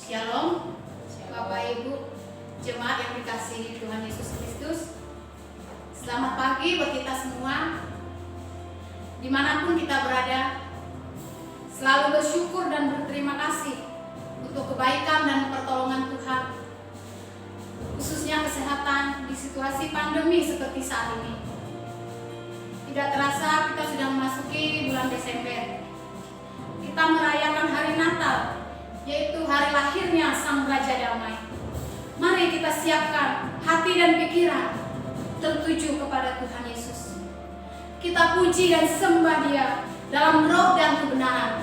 Shalom, Bapak Ibu, jemaat yang dikasihi Tuhan Yesus Kristus. Selamat pagi buat kita semua. Dimanapun kita berada, selalu bersyukur dan berterima kasih untuk kebaikan dan pertolongan Tuhan, khususnya kesehatan di situasi pandemi seperti saat ini. Tidak terasa kita sudah memasuki bulan Desember. Kita merayakan hari Natal, yaitu hari lahirnya Sang Raja Damai. Mari kita siapkan hati dan pikiran tertuju kepada Tuhan Yesus. Kita puji dan sembah Dia dalam roh dan kebenaran.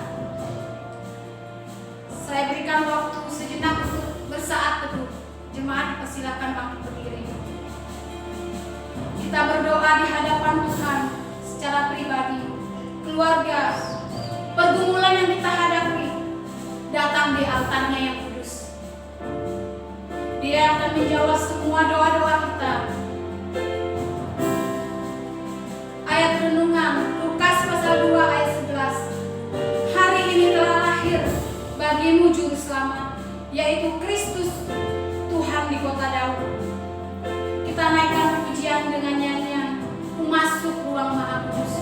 Saya berikan waktu sejenak untuk bersaat teduh. Jemaat persilakan bangkit berdiri. Kita berdoa di hadapan Tuhan secara pribadi, keluarga, pergumulan yang kita hadapi, datang di altarnya yang kudus. Dia akan menjawab semua doa-doa kita. Ayat renungan Lukas pasal 2 ayat 11. Hari ini telah lahir bagimu juru selamat, yaitu Kristus Tuhan di kota Daud. Kita naikkan pujian dengan nyanyian Ku Masuk Ruang Maha Kudus.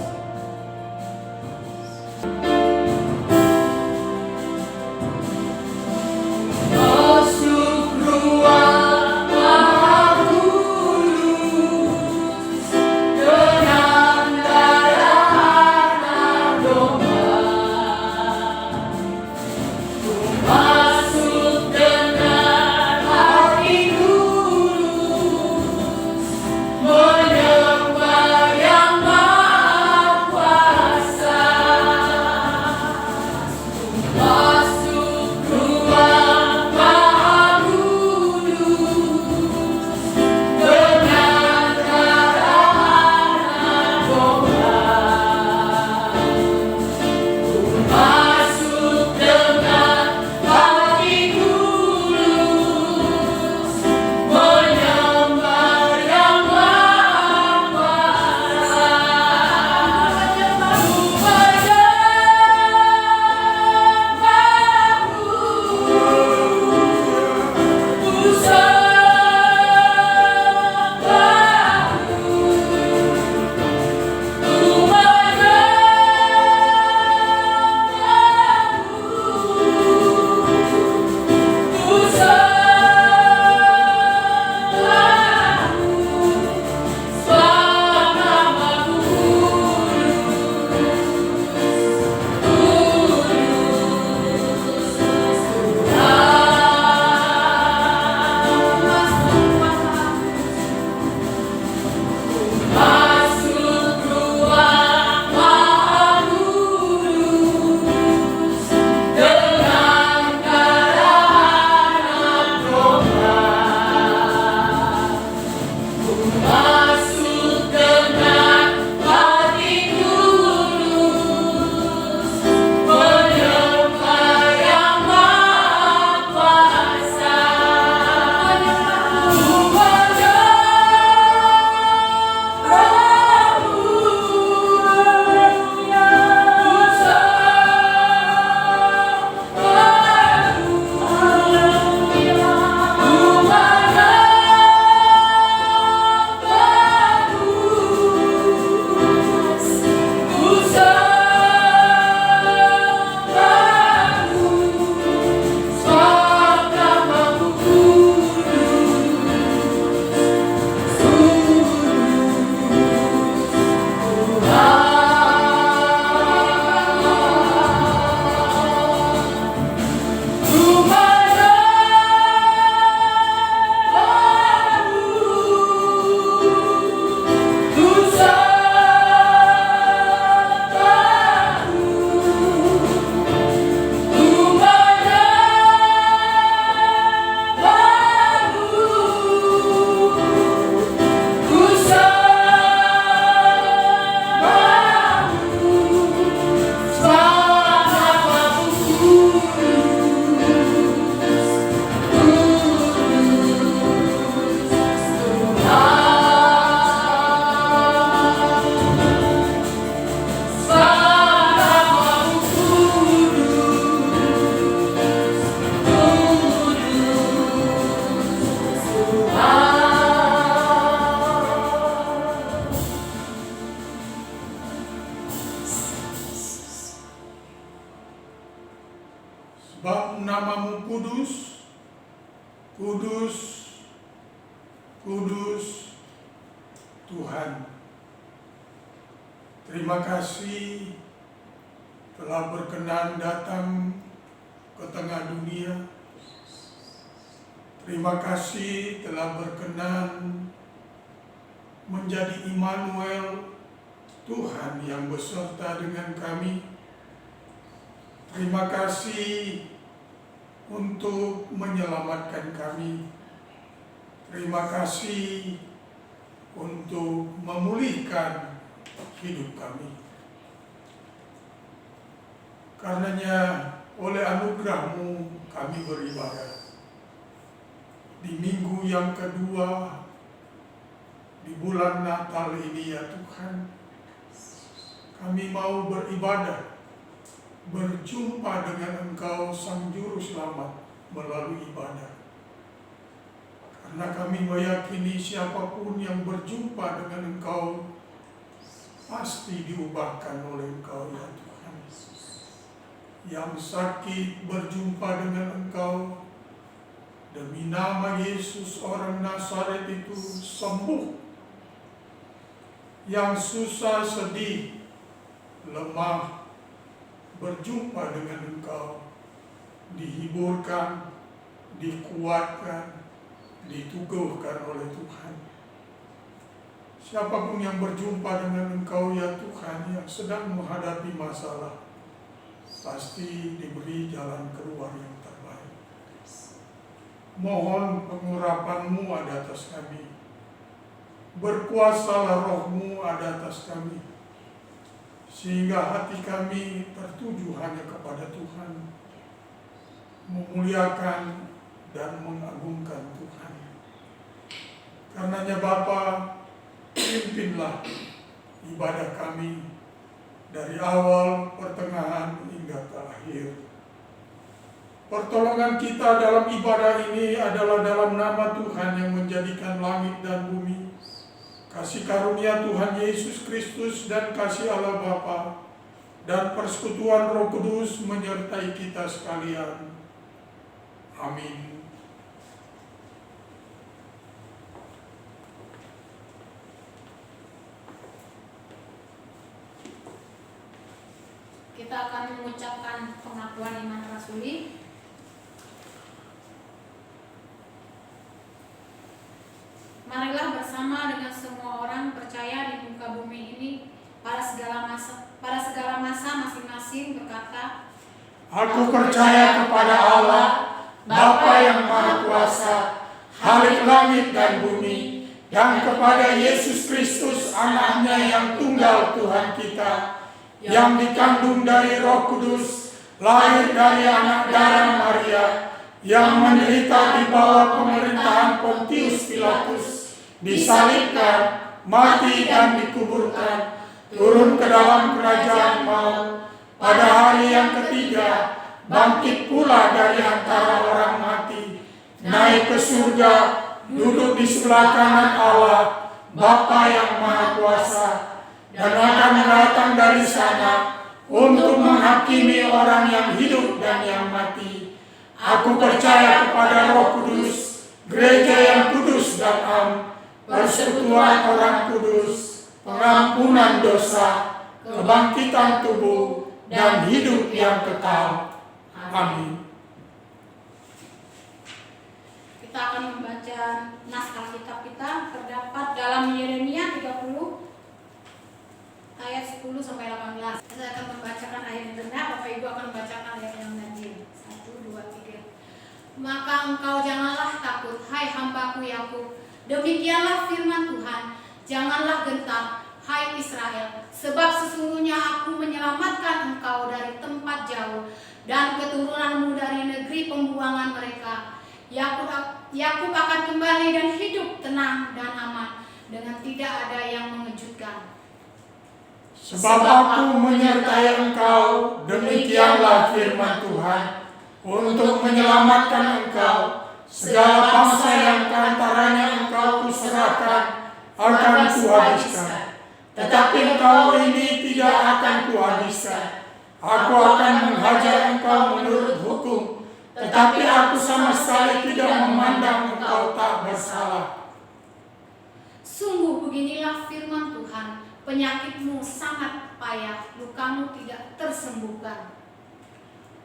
Menyembah yang Sebab namamu kudus, kudus, kudus Tuhan. Terima kasih telah berkenan datang ke tengah dunia. Terima kasih telah berkenan menjadi Immanuel, Tuhan yang beserta dengan kami. Terima kasih untuk menyelamatkan kami. Terima kasih untuk memulihkan hidup kami. Karenanya oleh anugerah-Mu kami beribadah. Di minggu yang kedua di bulan Natal ini ya Tuhan, kami mau beribadah, berjumpa dengan Engkau Sang Juru Selamat melalui ibadah. Karena kami meyakini siapapun yang berjumpa dengan Engkau pasti diubahkan oleh Engkau ya Tuhan. Yang sakit berjumpa dengan Engkau, demi nama Yesus orang Nazaret itu sembuh. Yang susah, sedih, lemah, berjumpa dengan Engkau, dihiburkan, dikuatkan, diteguhkan oleh Tuhan. Siapapun yang berjumpa dengan Engkau ya Tuhan, yang sedang menghadapi masalah, pasti diberi jalan keluar yang terbaik. Mohon pengurapan-Mu ada atas kami. Berkuasalah Roh-Mu ada atas kami, sehingga hati kami tertuju hanya kepada Tuhan, memuliakan dan mengagungkan Tuhan. Karenanya Bapa, pimpinlah ibadah kami dari awal, pertengahan, hingga ke akhir. Pertolongan kita dalam ibadah ini adalah dalam nama Tuhan yang menjadikan langit dan bumi. Kasih karunia Tuhan Yesus Kristus dan kasih Allah Bapa dan persekutuan Roh Kudus menyertai kita sekalian. Amin. Kita akan mengucapkan pengakuan iman rasuli. Marilah bersama dengan semua orang percaya di muka bumi ini pada segala masa masing-masing berkata, Aku percaya kepada Allah, Bapa yang Maha Kuasa, Khalik langit dan bumi, dan kepada Yesus Kristus Anaknya yang tunggal Tuhan kita, yang dikandung dari Roh Kudus, lahir dari anak darah Maria, yang menderita di bawah pemerintahan Pontius Pilatus, disalibkan, mati dan dikuburkan, turun ke dalam kerajaan maut, pada hari yang ketiga bangkit pula dari antara orang mati, naik ke surga, duduk di sebelah kanan Allah, Bapa yang Maha Kuasa, dan akan datang dari sana untuk menghakimi orang yang hidup dan yang mati. Aku percaya kepada Roh Kudus, gereja yang kudus dan am, persekutuan orang kudus, pengampunan dosa, kebangkitan tubuh, dan hidup yang kekal. Amin. Kita akan membaca naskah kitab kita terdapat dalam Yeremia 30 ayat 10 sampai 18. Saya akan membacakan ayat yang rendah, Bapak Ibu akan membacakan ayat yang ganjil. 1, 2, 3. Maka engkau janganlah takut, hai hambaku Yakub. Demikianlah firman Tuhan, janganlah gentar, hai Israel, sebab sesungguhnya aku menyelamatkan engkau dari tempat jauh dan keturunanmu dari negeri pembuangan mereka. Yakub akan kembali dan hidup tenang dan aman, dengan tidak ada yang mengejutkan. Sebab aku menyertai engkau, demikianlah firman Tuhan, untuk menyelamatkan engkau. Segala bangsa yang keantaranya engkau kuserahkan akan kuhabiskan. Tetapi engkau ini tidak akan kuhabiskan. Aku akan menghajar engkau menurut hukum tetapi aku sama sekali tidak memandang engkau tak bersalah. Sungguh beginilah firman Tuhan, penyakitmu sangat payah, lukamu tidak tersembuhkan.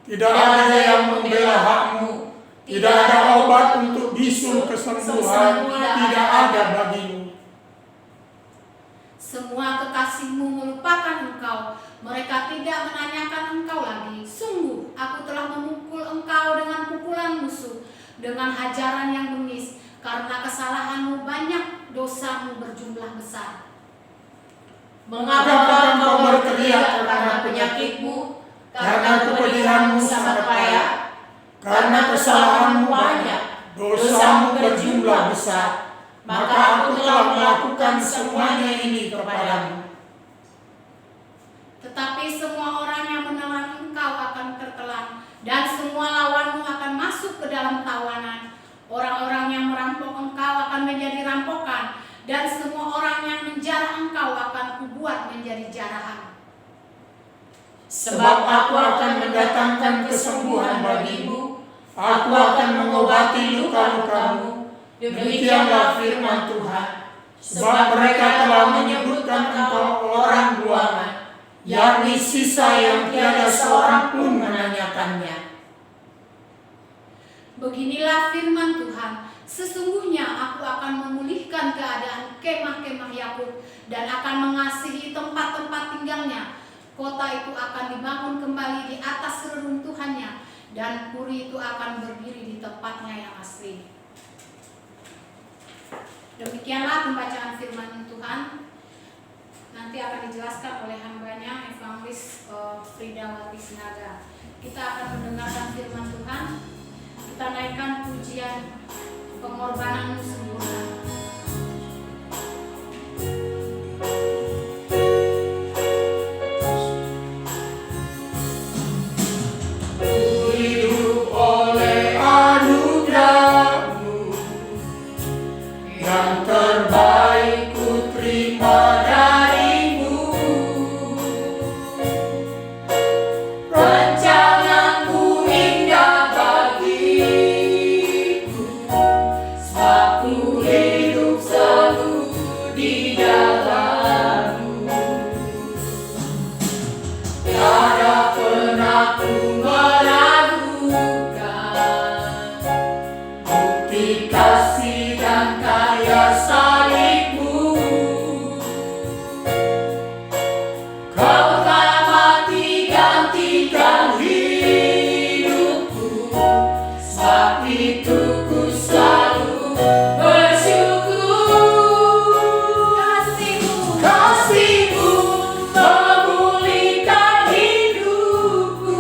Tidak ada yang membela hakmu, tidak ada obat untuk bisul kesembuhan, tidak ada bagimu. Semua kekasihmu melupakan engkau, mereka tidak menanyakan engkau lagi. Sungguh, aku telah memukul engkau dengan pukulan musuh, dengan hajaran yang bengis, karena kesalahanmu banyak, dosamu berjumlah besar. Mengapa engkau berteriak karena penyakitmu, karena kepedihanmu sangat payah, karena kesalahanmu banyak, dosamu berjumlah besar, maka aku telah melakukan semuanya ini kepadamu. Tetapi semua orang yang menelan engkau akan tertelan, dan semua lawanmu akan masuk ke dalam tawanan. Orang-orang yang merampok engkau akan menjadi rampokan, dan semua orang yang menjarah engkau akan kubuat menjadi jarahan. Sebab aku akan mendatangkan kesembuhan bagimu, aku akan mengobati luka-lukamu. Demikianlah firman Tuhan. Sebab mereka telah menyebutkan engkau orang buangan, yakni sisa yang tiada seorang pun menanyakannya. Beginilah firman Tuhan, sesungguhnya aku akan memulihkan keadaan kemah-kemah Yakub dan akan mengasihi tempat-tempat tinggalnya. Kota itu akan dibangun kembali di atas reruntuhannya, dan puri itu akan berdiri di tempatnya yang asli. Demikianlah pembacaan firman Tuhan. Nanti akan dijelaskan oleh hambanya Evangelis Fridawati Sinaga. Kita akan mendengarkan firman Tuhan. Kita naikkan pujian pengorbananmu sempurna. Hidup oleh anugerahmu, yang terbaik ku terima darimu. Rencanamu indah bagiku, sebab ku hidup selalu di dalammu. Tiada pernah ku meragukan bukti kasih dan karya salibmu. Kau telah mati gantikan hidupku, sebab itu ku selalu bersyukur. Kasih-Mu memulihkan hidupku.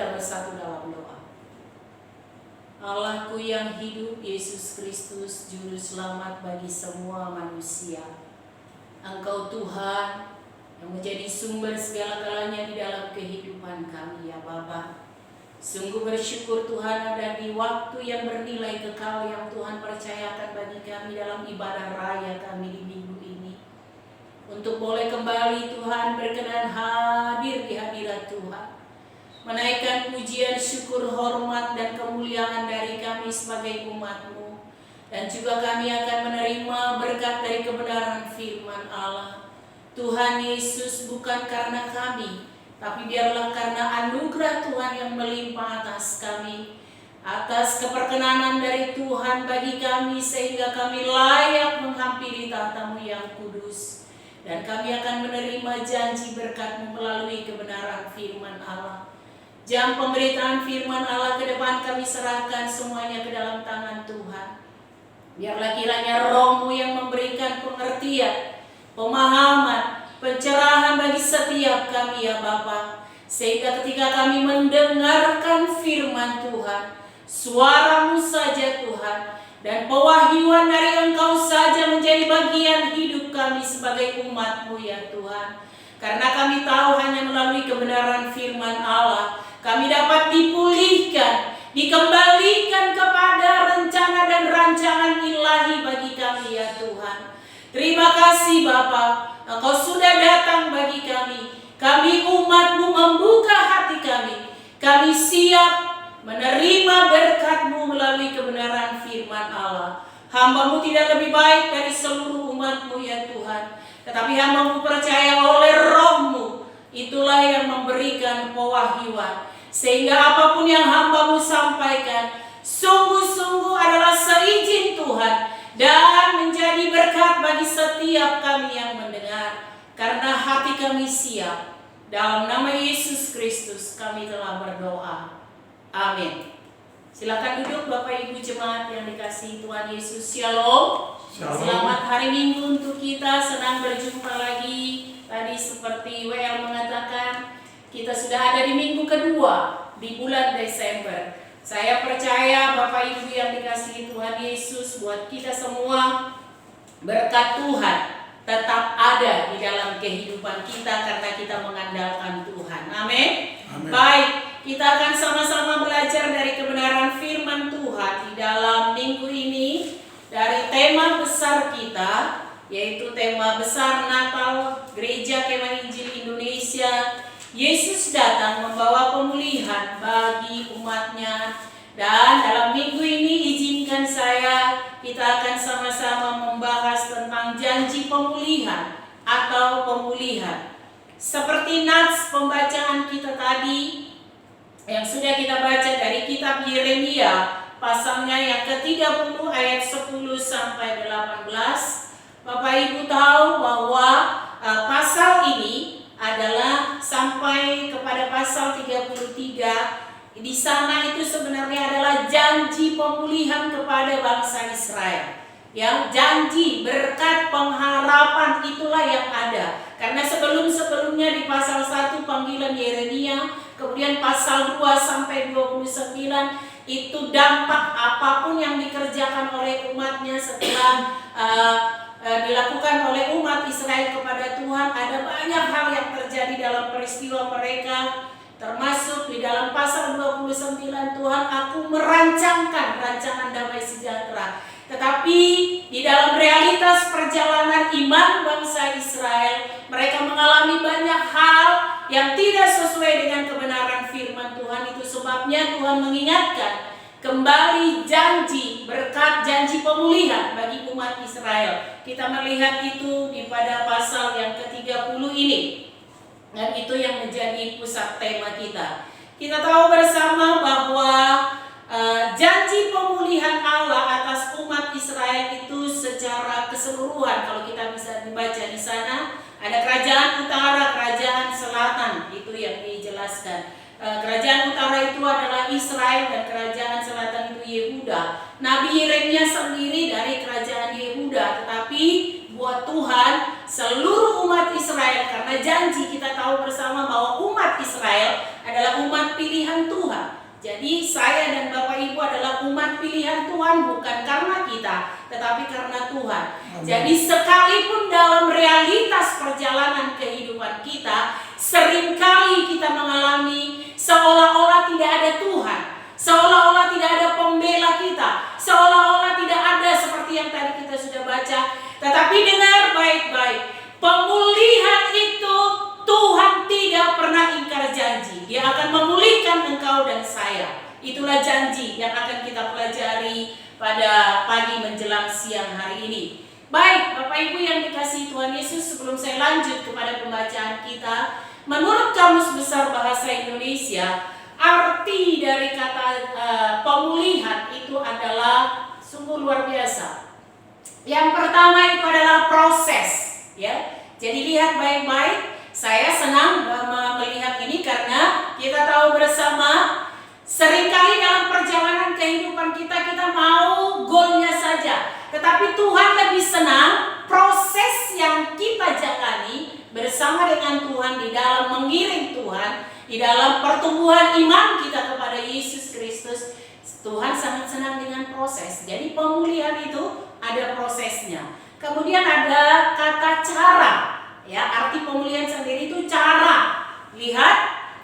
kita bersatu dalam doa. Allahku yang hidup, Yesus Kristus, Juru Selamat bagi semua manusia. Engkau Tuhan yang menjadi sumber segala-galanya di dalam kehidupan kami ya Bapa. Sungguh bersyukur Tuhan ada di waktu yang bernilai kekal yang Tuhan percayakan bagi kami dalam ibadah raya kami di minggu ini. Untuk boleh kembali Tuhan berkenan hadir di hadirat Tuhan. Menaikkan pujian, syukur, hormat, dan kemuliaan dari kami sebagai umat-Mu. Dan juga kami akan menerima berkat dari kebenaran firman Allah. Tuhan Yesus, bukan karena kami, tapi biarlah karena anugerah Tuhan yang melimpah atas kami. Atas keperkenanan dari Tuhan bagi kami sehingga kami layak menghampiri tahta-Mu yang kudus. Dan kami akan menerima janji berkat-Mu melalui kebenaran firman Allah. Jam pemberitaan firman Allah ke depan kami serahkan semuanya ke dalam tangan Tuhan. Biarlah kiranya Roh-Mu yang memberikan pengertian, pemahaman, pencerahan bagi setiap kami ya Bapa. Sehingga ketika kami mendengarkan firman Tuhan, suara-Mu saja Tuhan, dan pewahyuan dari Engkau saja menjadi bagian hidup kami sebagai umat-Mu ya Tuhan. Karena kami tahu hanya melalui kebenaran firman Allah kami dapat dipulihkan, dikembalikan kepada rencana dan rancangan ilahi bagi kami ya Tuhan. Terima kasih Bapa, Engkau sudah datang bagi kami. Kami umat-Mu membuka hati kami. Kami siap menerima berkat-Mu melalui kebenaran firman Allah. Hamba-Mu tidak lebih baik dari seluruh umat-Mu ya Tuhan. Tetapi hamba-Mu percaya oleh Roh-Mu, itulah yang memberikan pewahyuan. Sehingga apapun yang hamba-Mu sampaikan sungguh-sungguh adalah seizin Tuhan dan menjadi berkat bagi setiap kami yang mendengar. Karena hati kami siap. Dalam nama Yesus Kristus kami telah berdoa. Amin. Silakan duduk Bapak Ibu jemaat yang dikasihi Tuhan Yesus. Shalom. Selamat hari Minggu untuk kita. Senang berjumpa lagi. Tadi seperti WL mengatakan, kita sudah ada di minggu kedua di bulan Desember. Saya percaya Bapak Ibu yang dikasihi Tuhan Yesus, buat kita semua berkat Tuhan tetap ada di dalam kehidupan kita karena kita mengandalkan Tuhan. Amin. Baik, kita akan sama-sama belajar dari kebenaran firman Tuhan di dalam minggu ini dari tema besar kita, yaitu tema besar Natal Gereja Kemah Injil Indonesia. Yesus datang membawa pemulihan bagi umat-Nya. Dan dalam minggu ini izinkan kita akan sama-sama membahas tentang janji pemulihan atau pemulihan. Seperti nats pembacaan kita tadi yang sudah kita baca dari kitab Yeremia pasalnya yang ke-30 ayat 10 sampai 18. Bapak Ibu tahu bahwa pasal ini adalah sampai kepada pasal 33. Di sana itu sebenarnya adalah janji pemulihan kepada bangsa Israel. Yang janji, berkat, pengharapan itulah yang ada. Karena sebelum-sebelumnya di pasal 1 panggilan Yeremia, kemudian pasal 2 sampai 29 itu dampak apapun yang dikerjakan oleh umatnya setelah dilakukan oleh umat Israel kepada Tuhan. Ada banyak hal yang terjadi dalam peristiwa mereka, termasuk di dalam pasal 29 Tuhan, aku merancangkan rancangan damai sejahtera. Tetapi di dalam realitas perjalanan iman bangsa Israel, mereka mengalami banyak hal yang tidak sesuai dengan kebenaran firman Tuhan. Itu sebabnya Tuhan mengingatkan kembali janji, berkat, janji pemulihan bagi umat Israel. Kita melihat itu pada pasal yang ke-30 ini. Dan itu yang menjadi pusat tema kita. Kita tahu bersama bahwa janji pemulihan Allah atas umat Israel itu secara keseluruhan. Kalau kita bisa dibaca di sana, ada kerajaan utara, kerajaan selatan, itu yang dijelaskan. Kerajaan utara itu adalah Israel dan kerajaan selatan itu Yehuda. Nabi Yeremia sendiri dari kerajaan Yehuda, tetapi buat Tuhan seluruh umat Israel, karena janji kita tahu bersama bahwa umat Israel adalah umat pilihan Tuhan. Jadi saya dan Bapak Ibu adalah umat pilihan Tuhan, bukan karena kita, tetapi karena Tuhan. Jadi sekalipun dalam realitas perjalanan kehidupan kita, seringkali kita mengalami seolah-olah tidak ada Tuhan, seolah-olah tidak ada pembela kita, seolah-olah tidak ada seperti yang tadi kita sudah baca. Tetapi dengar baik-baik, pemulihan itu Tuhan tidak pernah ingkar janji. Dia akan memulihkan engkau dan saya. Itulah janji yang akan kita pelajari pada pagi menjelang siang hari ini. Baik, Bapak Ibu yang dikasihi Tuhan Yesus, sebelum saya lanjut kepada pembacaan kita, menurut Kamus Besar Bahasa Indonesia, arti dari kata pemulihan itu adalah sungguh luar biasa. Yang pertama itu adalah proses, ya. Jadi lihat baik-baik. Saya senang melihat ini karena kita tahu bersama seringkali dalam perjalanan kehidupan kita mau goalnya saja. Tetapi Tuhan lebih senang proses yang kita jalani bersama dengan Tuhan di dalam mengiring Tuhan, di dalam pertumbuhan iman kita kepada Yesus Kristus. Tuhan sangat senang dengan proses. Jadi pemulihan itu ada prosesnya. Kemudian ada kata cara. Ya, arti pemulihan sendiri itu cara. Lihat,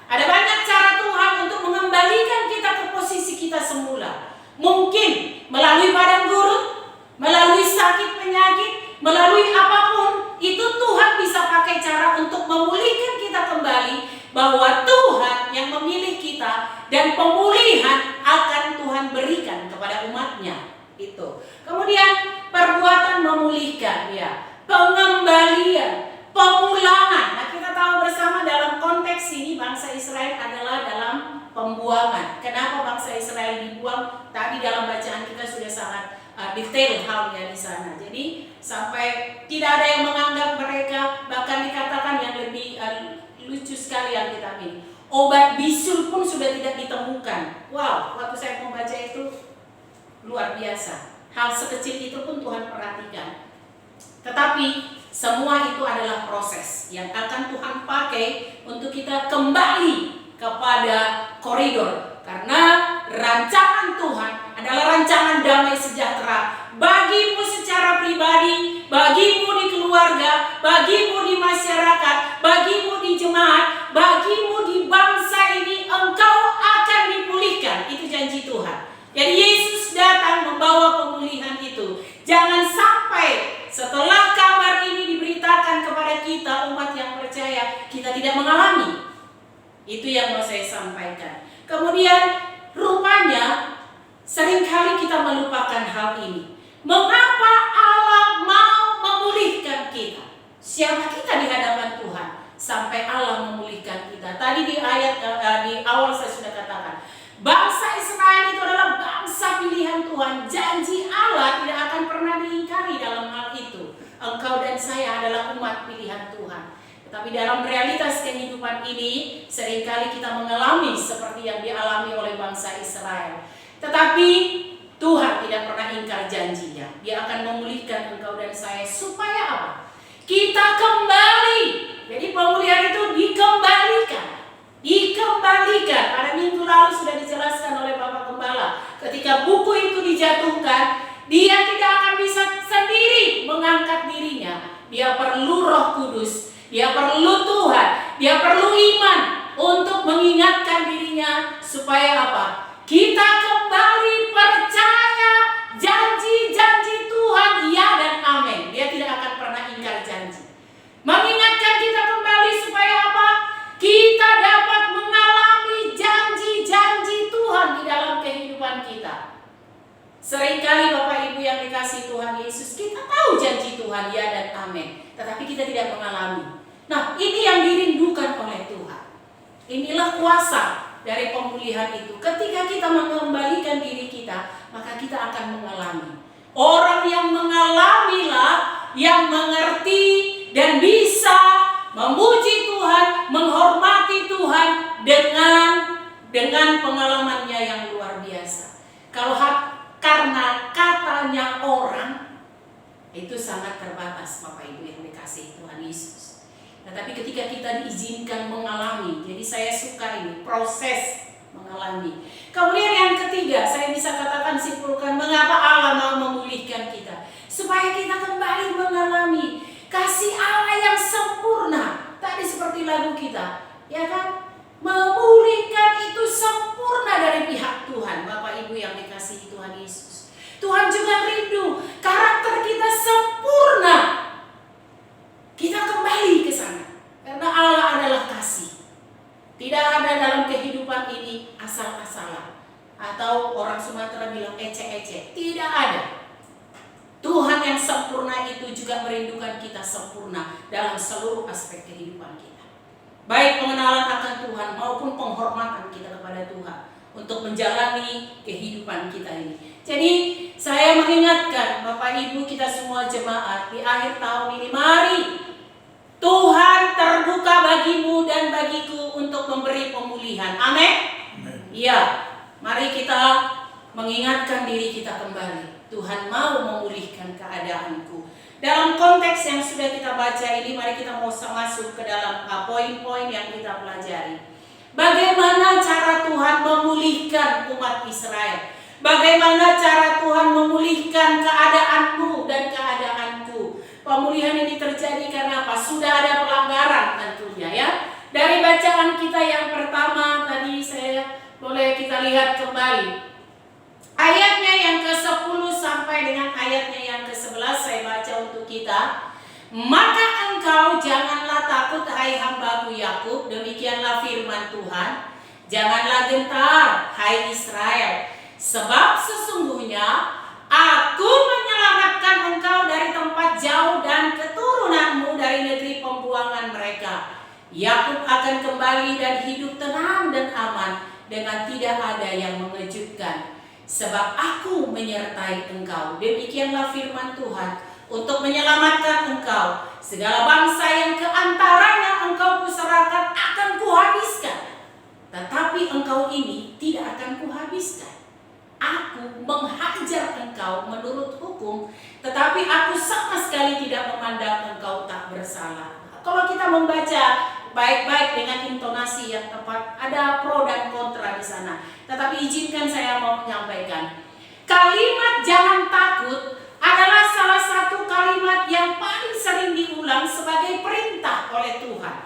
ada banyak cara Tuhan untuk mengembalikan kita ke posisi kita semula. Mungkin melalui padang gurun, melalui sakit penyakit, melalui apapun, itu Tuhan bisa pakai cara untuk memulihkan kita kembali, bahwa Tuhan yang memilih kita dan pemulihan akan Tuhan berikan kepada umatnya. Itu. Kemudian perbuatan memulihkan, ya, pengembalian, pemulangan. Nah, kita tahu bersama dalam konteks ini bangsa Israel adalah dalam pembuangan. Kenapa bangsa Israel dibuang? Tadi dalam bacaan kita sudah sangat detail halnya di sana. Jadi sampai tidak ada yang menganggap mereka, bahkan dikatakan yang lebih lucu sekali yang kita ini, obat bisul pun sudah tidak ditemukan. Wow, waktu saya membaca itu luar biasa. Hal sekecil itu pun Tuhan perhatikan. Tetapi semua itu adalah proses yang akan Tuhan pakai untuk kita kembali kepada koridor. Karena rancangan Tuhan adalah rancangan damai sejahtera bagimu secara pribadi, bagimu di keluarga, bagimu di masyarakat, bagimu di jemaat, bagimu di bangsa ini. Engkau akan dipulihkan. Itu janji Tuhan. Jadi Yesus datang membawa pemulihan itu. Jangan sampai setelah kabar ini diberitakan kepada kita umat yang percaya, kita tidak mengalami. Itu yang mau saya sampaikan. Kemudian rupanya seringkali kita melupakan hal ini. Mengapa Allah mau memulihkan kita? Siapa kita di hadapan Tuhan sampai Allah memulihkan kita? Tadi di ayat di awal saya sudah katakan, bangsa Israel itu adalah bangsa pilihan Tuhan. Janji Allah tidak akan pernah diingkari dalam hal itu. Engkau dan saya adalah umat pilihan Tuhan. Tetapi dalam realitas kehidupan ini, seringkali kita mengalami seperti yang dialami oleh bangsa Israel. Tetapi Tuhan tidak pernah ingkar janjinya. Dia akan memulihkan engkau dan saya supaya apa? Kita kembali. Jadi pemulihan itu dikembalikan. Dikembalikan. Pada minggu lalu sudah dijelaskan oleh Bapak Gembala. Ketika buku itu dijatuhkan, dia tidak akan bisa sendiri mengangkat dirinya. Dia perlu Roh Kudus, dia perlu Tuhan, dia perlu iman untuk mengingatkan dirinya supaya apa? Kita kembali percaya janji-janji Tuhan, ya dan amin. Dia tidak akan pernah ingkar janji. Mengingatkan kita kembali supaya apa? Kita dapat mengalami janji-janji Tuhan di dalam kehidupan kita. Seringkali Bapak Ibu yang dikasihi Tuhan Yesus, kita tahu janji Tuhan, ya dan amin, tetapi kita tidak mengalami. Nah, ini yang dirindukan oleh Tuhan. Inilah kuasa dari pemulihan itu. Ketika kita mengembalikan diri kita, maka kita akan mengalami. Orang yang mengalamilah yang mengerti dan bisa memuji Tuhan, menghormati Tuhan dengan pengalamannya yang luar biasa. Kalau karena katanya orang, itu sangat terbatas Bapak Ibu yang dikasihi Tuhan Yesus. Nah, tapi ketika kita diizinkan mengalami, jadi saya suka ini proses mengalami. Kemudian yang ketiga, saya bisa katakan simpulkan mengapa Allah mau memulihkan kita. Supaya kita kembali mengalami kasih Allah yang sempurna. Tadi seperti lagu kita, ya kan? Memulihkan itu sempurna dari pihak Tuhan. Bapak Ibu yang dikasihi Tuhan Yesus, Tuhan juga rindu karakter kita sempurna. Kita kembali ke sana. Karena Allah adalah kasih. Tidak ada dalam kehidupan ini asal-asalan. Atau orang Sumatera bilang ecek-ecek. Tidak ada. Tuhan yang sempurna itu juga merindukan kita sempurna dalam seluruh aspek kehidupan kita. Baik pengenalan akan Tuhan maupun penghormatan kita kepada Tuhan untuk menjalani kehidupan kita ini. Jadi saya mengingatkan Bapak Ibu kita semua jemaat di akhir tahun ini, mari Tuhan terbuka bagimu dan bagiku untuk memberi pemulihan. Amin. Iya, mari kita mengingatkan diri kita kembali. Tuhan mau memulihkan keadaanku. Dalam konteks yang sudah kita baca ini, mari kita mau masuk ke dalam poin-poin yang kita pelajari. Bagaimana cara Tuhan memulihkan umat Israel? Bagaimana cara Tuhan memulihkan keadaanmu dan keadaanku? Pemulihan ini terjadi karena apa? Sudah ada pelanggaran tentunya ya. Dari bacaan kita yang pertama tadi boleh kita lihat kembali. Ayatnya yang ke-10 sampai dengan ayatnya yang ke-11 saya baca untuk kita. Maka engkau janganlah takut hai hambaku Yakub, demikianlah firman Tuhan. Janganlah gentar hai Israel, sebab sesungguhnya Aku menyelamatkan engkau dari tempat jauh dan keturunanmu dari negeri pembuangan mereka. Yakub akan kembali dan hidup tenang dan aman dengan tidak ada yang mengejutkan. Sebab Aku menyertai engkau. Demikianlah firman Tuhan untuk menyelamatkan engkau. Segala bangsa yang keantaranya engkau kuserahkan akan kuhabiskan. Tetapi engkau ini tidak akan kuhabiskan. Aku menghajar engkau menurut hukum, tetapi Aku sama sekali tidak memandang engkau tak bersalah. Kalau kita membaca baik-baik dengan intonasi yang tepat, ada pro dan kontra di sana. Tetapi izinkan saya mau menyampaikan. Kalimat jangan takut adalah salah satu kalimat yang paling sering diulang sebagai perintah oleh Tuhan.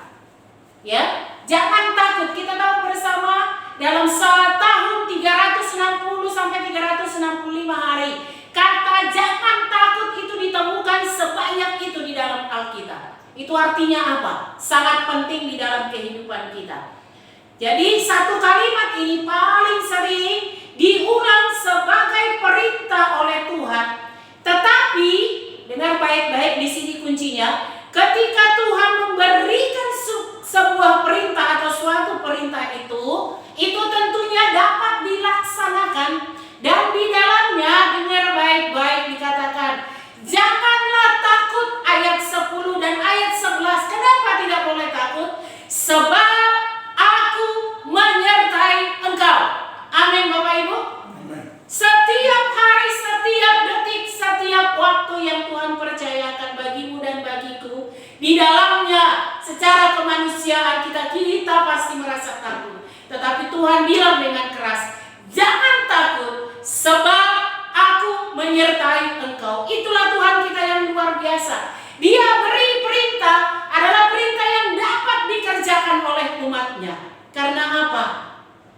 Ya, jangan takut. Kita tahu bersama dalam tahun 360 sampai 365 hari, kata jangan takut itu ditemukan sebanyak itu di dalam Alkitab. Itu artinya apa? Sangat penting di dalam kehidupan kita. Jadi satu kalimat ini paling sering diulang sebagai perintah oleh Tuhan. Tetapi dengar baik-baik di sini kuncinya, ketika Tuhan memberikan sebuah perintah atau suatu perintah itu tentunya dapat dilaksanakan, dan di dalamnya dengar baik-baik dikatakan janganlah takut ayat 10 dan ayat 11. Kenapa tidak boleh takut? Sebab Aku menyertai engkau. Amin Bapak Ibu. Amin. Setiap hari, setiap detik, setiap waktu yang Tuhan percayakan bagimu dan bagiku, di dalamnya secara kemanusiaan kita pasti merasa takut. Tetapi Tuhan bilang dengan keras, jangan takut sebab Aku menyertai engkau. Itulah Tuhan kita yang luar biasa. Dia beri perintah adalah perintah yang dapat dikerjakan oleh umatnya. Karena apa?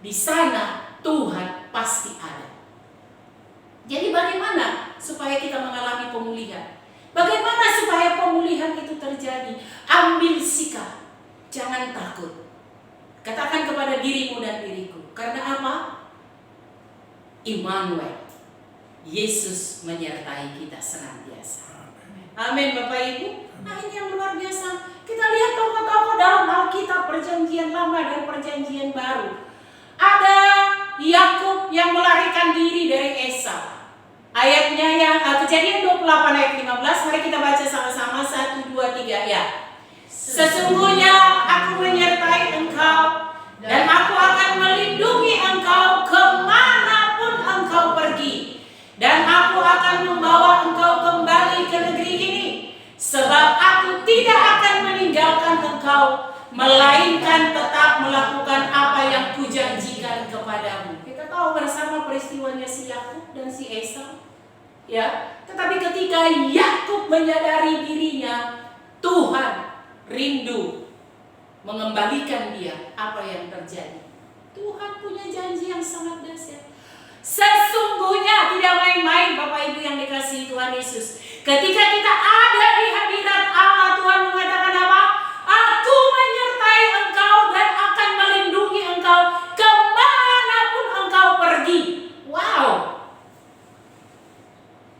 Di sana Tuhan pasti ada. Jadi bagaimana supaya kita mengalami pemulihan? Bagaimana supaya pemulihan itu terjadi? Ambil sikap. Jangan takut. Katakan kepada dirimu dan diriku. Karena apa? Immanuel. Yesus menyertai kita senantiasa. Amin Bapak Ibu. Nah ini yang luar biasa. Kita lihat tokoh-tokoh dalam Alkitab perjanjian lama dan perjanjian baru. Ada Yakub yang melarikan diri dari Esau. Ayatnya yang Kejadian 28 ayat 15. Mari kita baca sama-sama 1, 2, 3 ya. Sesungguhnya Aku menyertai engkau dan Aku akan melindungi engkau kemanapun engkau pergi. Dan Aku akan membawa engkau kembali ke negeri ini. Sebab Aku tidak akan meninggalkan engkau, melainkan tetap melakukan apa yang Kujanjikan janjikan kepadamu. Kita tahu bersama peristiwanya si Yakub dan si Esau. Ya, tetapi ketika Yakub menyadari dirinya, Tuhan rindu mengembalikan dia, apa yang terjadi? Tuhan punya janji yang sangat dahsyat. Sesungguhnya tidak main-main Bapak Ibu yang dikasihi Tuhan Yesus. Ketika kita ada di hadirat Allah, Tuhan mengatakan apa? Aku menyertai engkau dan akan melindungi engkau kemanapun engkau pergi. Wow.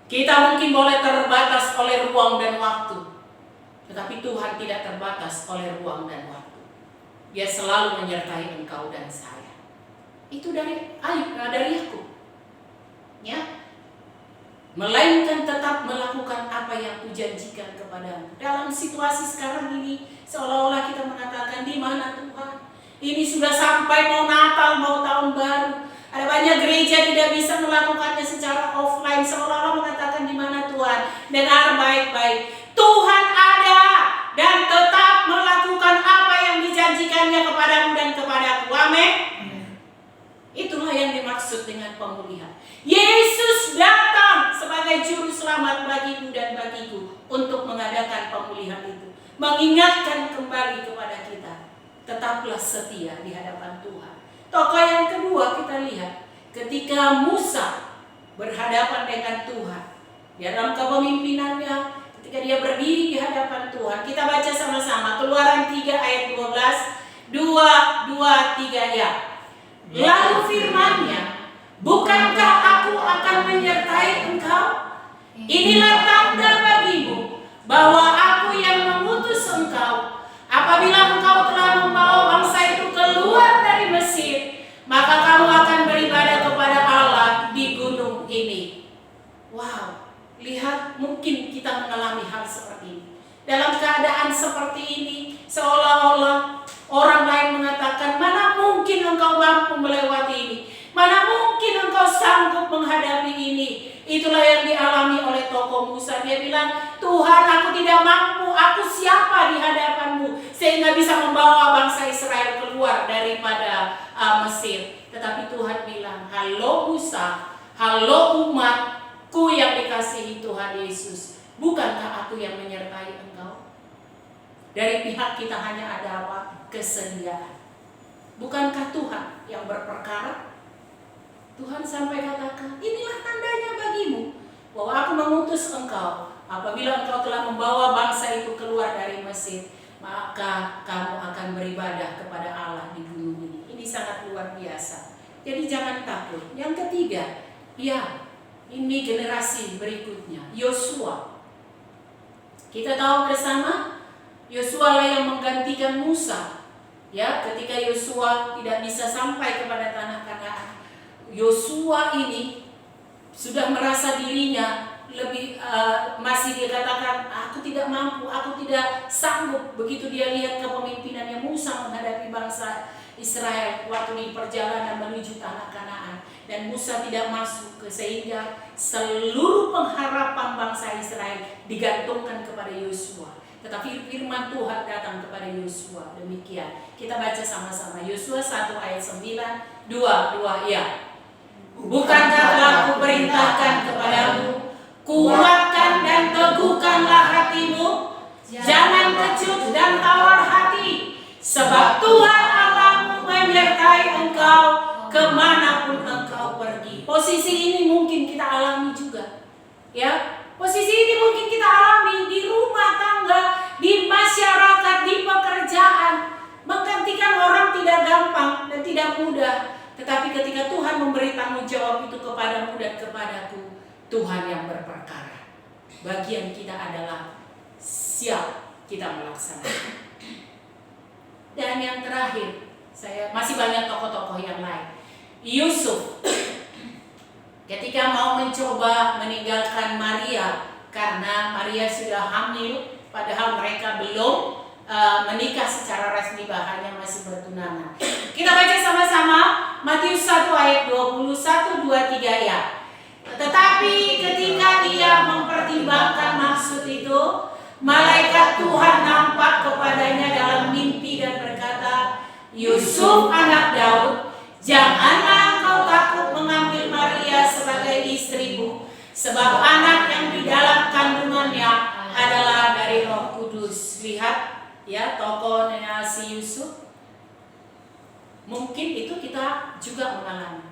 Kita mungkin boleh terbatas oleh ruang dan waktu, tetapi Tuhan tidak terbatas oleh ruang dan waktu. Dia selalu menyertai engkau dan saya. Itu dari Yakub. Ya. Melainkan tetap melakukan apa yang kujanjikan kepadamu. Dalam situasi sekarang ini, seolah-olah kita mengatakan, di mana Tuhan? Ini sudah sampai mau Natal, mau tahun baru. Ada banyak gereja tidak bisa melakukannya secara offline, seolah-olah mengatakan, di mana Tuhan? Dengar baik-baik. Tuhan ada dan tetap melakukan apa yang dijanjikannya kepadamu dan kepadaku. Amin. Itulah yang dimaksud dengan pemulihan. Yesus datang sebagai juru selamat bagimu dan bagiku untuk mengadakan pemulihan itu, mengingatkan kembali kepada kita, tetaplah setia di hadapan Tuhan. Tokoh yang kedua kita lihat ketika Musa berhadapan dengan Tuhan di dalam kepemimpinannya, ketika dia berdiri di hadapan Tuhan. Kita baca sama-sama Keluaran 3 ayat 12, 2, 3 ya. Lalu firman-Nya, bukankah aku akan menyertai engkau? Inilah tanda bagimu bahwa aku yang mengutus engkau. Apabila engkau telah membawa bangsa itu keluar dari Mesir, maka kamu akan beribadah kepada Allah di gunung ini. Wow, lihat, mungkin kita mengalami hal seperti ini. Dalam keadaan seperti ini, seolah-olah orang lain mengatakan, mana mungkin engkau mampu melewati ini, mana mungkin engkau sanggup menghadapi ini. Itulah yang dialami oleh tokoh Musa. Dia bilang, Tuhan, aku tidak mampu, aku siapa di hadapanmu sehingga bisa membawa bangsa Israel keluar daripada Mesir. Tetapi Tuhan bilang, halo Musa, halo umatku yang dikasihi Tuhan Yesus, bukankah aku yang menyertai engkau? Dari pihak kita hanya ada apa? Kesediaan. Bukankah Tuhan yang berperkara? Tuhan sampai katakan, inilah tandanya bagimu bahwa aku mengutus engkau. Apabila engkau telah membawa bangsa itu keluar dari Mesir, maka kamu akan beribadah kepada Allah di gunung ini. Ini sangat luar biasa. Jadi jangan takut. Yang ketiga, ya, ini generasi berikutnya, Yosua. Kita tahu bersama, Yosua lah yang menggantikan Musa. Ya, ketika Yosua tidak bisa sampai kepada tanah Kanaan, Yosua ini sudah merasa dirinya lebih masih dikatakan, aku tidak mampu, aku tidak sanggup. Begitu dia lihat kepemimpinannya Musa menghadapi bangsa Israel waktu di perjalanan menuju tanah Kanaan, dan Musa tidak masuk, sehingga seluruh pengharapan bangsa Israel digantungkan kepada Yosua. Tetapi firman Tuhan datang kepada Yosua demikian. Kita baca sama-sama Yosua 1 ayat 9, 2 ya. Bukankah telah kuperintahkan kepadamu, kuatkan dan teguhkanlah hatimu, jangan kecut dan tawar hati, sebab Tuhan Allahmu menyertai engkau kemanapun engkau pergi. Posisi ini mungkin kita alami juga, ya. Posisi ini mungkin kita alami di rumah tangga, di masyarakat, di pekerjaan. Menggantikan orang tidak gampang dan tidak mudah. Tetapi ketika Tuhan memberi tanggung jawab itu kepadamu dan kepadaku, Tuhan yang berperkara. Bagian kita adalah siap kita melaksanakan. Dan yang terakhir, saya masih banyak tokoh-tokoh yang lain. Yusuf, ketika mau mencoba meninggalkan Maria karena Maria sudah hamil, padahal mereka belum menikah secara resmi, bahannya masih bertunangan. Kita baca sama-sama Matius 1 ayat 21, 23 ya. Tetapi ketika dia mempertimbangkan maksud itu, malaikat Tuhan nampak kepadanya dalam mimpi dan berkata, Yusuf anak Daud, Janganlah engkau takut mengambil Maria sebagai istrimu, sebab anak yang di dalam kandungannya adalah dari Roh Kudus. Lihat ya tokohnya si Yusuf. Mungkin itu kita juga mengalami.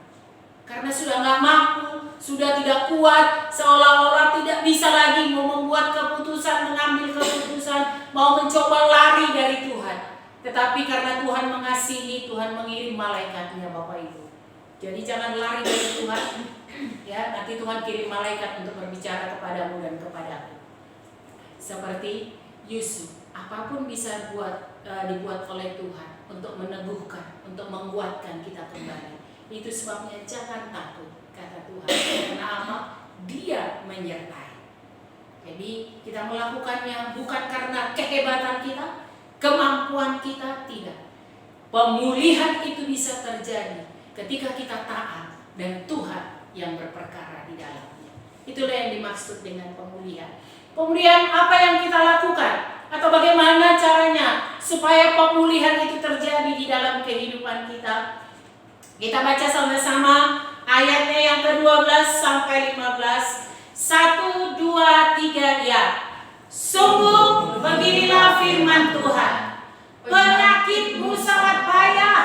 Karena sudah nggak mampu, sudah tidak kuat, seolah-olah tidak bisa lagi mau membuat keputusan, mengambil keputusan, mau mencoba lari dari Tuhan. Tetapi karena Tuhan mengasihi, Tuhan mengirim malaikatnya Bapak Ibu. Jadi jangan lari dari Tuhan. Ya, nanti Tuhan kirim malaikat untuk berbicara kepadamu dan kepadaku. Seperti Yusuf, apapun bisa dibuat oleh Tuhan untuk meneguhkan, untuk menguatkan kita kembali. Itu sebabnya jangan takut, kata Tuhan. Karena apa? Dia menyertai. Jadi kita melakukannya bukan karena kehebatan kita, kemampuan kita, tidak. Pemulihan itu bisa terjadi ketika kita taat dan Tuhan yang berperkara di dalamnya. Itulah yang dimaksud dengan pemulihan. Pemulihan apa yang kita lakukan? Atau bagaimana caranya supaya pemulihan itu terjadi di dalam kehidupan kita? Kita baca sama-sama ayatnya yang ke-12 sampai 15. 1, 2, 3 ya. Sungguh beginilah firman Tuhan. Penyakitmu sangat payah,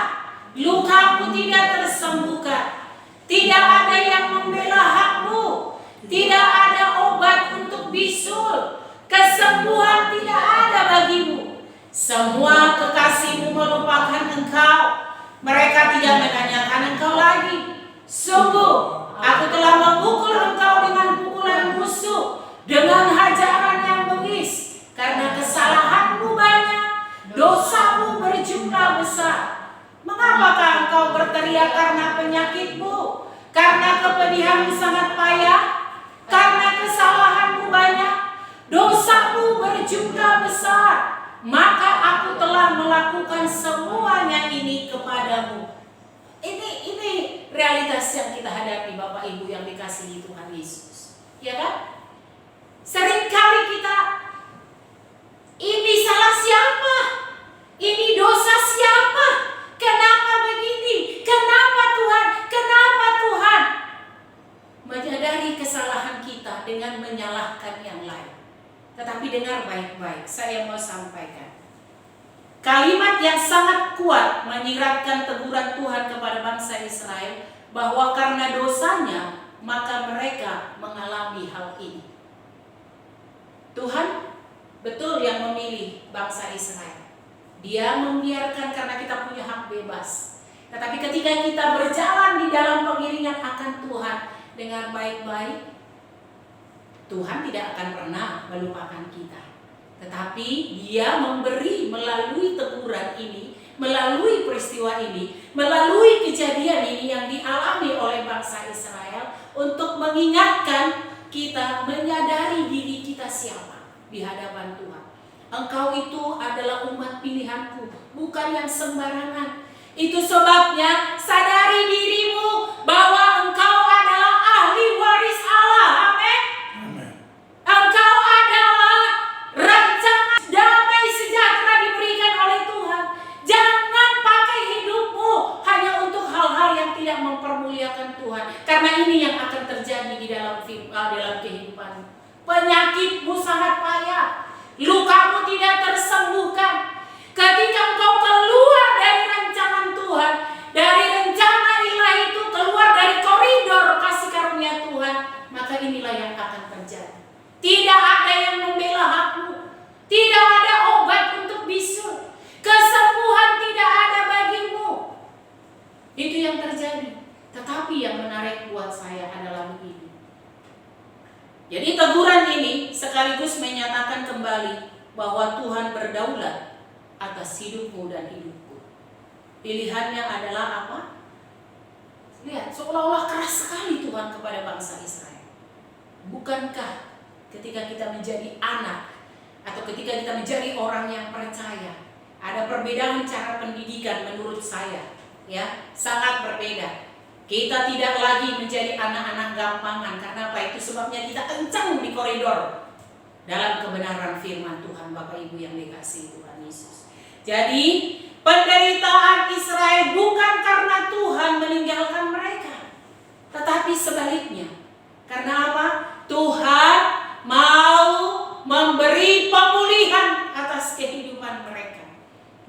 lukamu tidak tersembuhkan. Tidak ada yang membela hakmu, tidak ada obat untuk bisul, kesembuhan tidak ada bagimu. Semua kekasihmu melupakan engkau, mereka tidak menanyakan engkau lagi. Sungguh aku telah memukul engkau dengan pukulan musuh, dengan hajaran yang bengis. Karena kesalahanmu banyak, dosamu berjumlah besar. Mengapakah engkau berteriak karena penyakitmu? Karena kepedihanmu sangat payah? Karena kesalahanmu banyak, dosamu berjumlah besar. Maka aku telah melakukan semuanya ini kepadamu. Ini realitas yang kita hadapi Bapak Ibu yang dikasihi Tuhan Yesus. Ya kan? Seringkali kita, ini salah siapa? Ini dosa siapa? Kenapa begini? Kenapa Tuhan? Kenapa Tuhan? Menyadari kesalahan kita dengan menyalahkan yang lain. Tetapi dengar baik-baik, saya mau sampaikan kalimat yang sangat kuat menyiratkan teguran Tuhan kepada bangsa Israel, bahwa karena dosanya maka mereka mengalami hal ini. Tuhan betul yang memilih bangsa Israel. Dia membiarkan karena kita punya hak bebas. Tetapi ketika kita berjalan di dalam pengiringan akan Tuhan dengan baik-baik, Tuhan tidak akan pernah melupakan kita. Tetapi Dia memberi melalui teguran ini, melalui peristiwa ini, melalui kejadian ini yang dialami oleh bangsa Israel, untuk mengingatkan kita, menyadari diri kita siapa di hadapan Tuhan. Engkau itu adalah umat pilihanku, bukan yang sembarangan. Itu sebabnya sadari dirimu bahwa engkau adalah ahli waris Allah. Amin. Engkau adalah rancangan damai sejahtera diberikan oleh Tuhan. Jangan pakai hidupmu hanya untuk hal-hal yang tidak mempermuliakan Tuhan. Karena ini yang akan terjadi di dalam kehidupanmu. Penyakitmu sangat payah, lukamu tidak tersembuhkan. Ketika engkau keluar dari rancangan Tuhan, dari rencana ilahi itu, keluar dari koridor kasih karunia Tuhan, maka inilah yang akan terjadi. Tidak ada yang membela hakmu, tidak ada obat untuk bisul, kesembuhan tidak ada bagimu. Itu yang terjadi. Tetapi yang menarik buat saya adalah begini. Jadi teguran ini sekaligus menyatakan kembali bahwa Tuhan berdaulat atas hidupmu dan hidupku. Pilihannya adalah apa? Lihat, seolah-olah keras sekali Tuhan kepada bangsa Israel. Bukankah ketika kita menjadi anak atau ketika kita menjadi orang yang percaya, ada perbedaan cara pendidikan menurut saya, ya, sangat berbeda. Kita tidak lagi menjadi anak-anak gampangan. Karena apa? Itu sebabnya kita kencang di koridor dalam kebenaran firman Tuhan, Bapak Ibu yang dikasihi Tuhan Yesus. Jadi penderitaan Israel bukan karena Tuhan meninggalkan mereka, tetapi sebaliknya. Karena apa? Tuhan mau memberi pemulihan atas kehidupan mereka.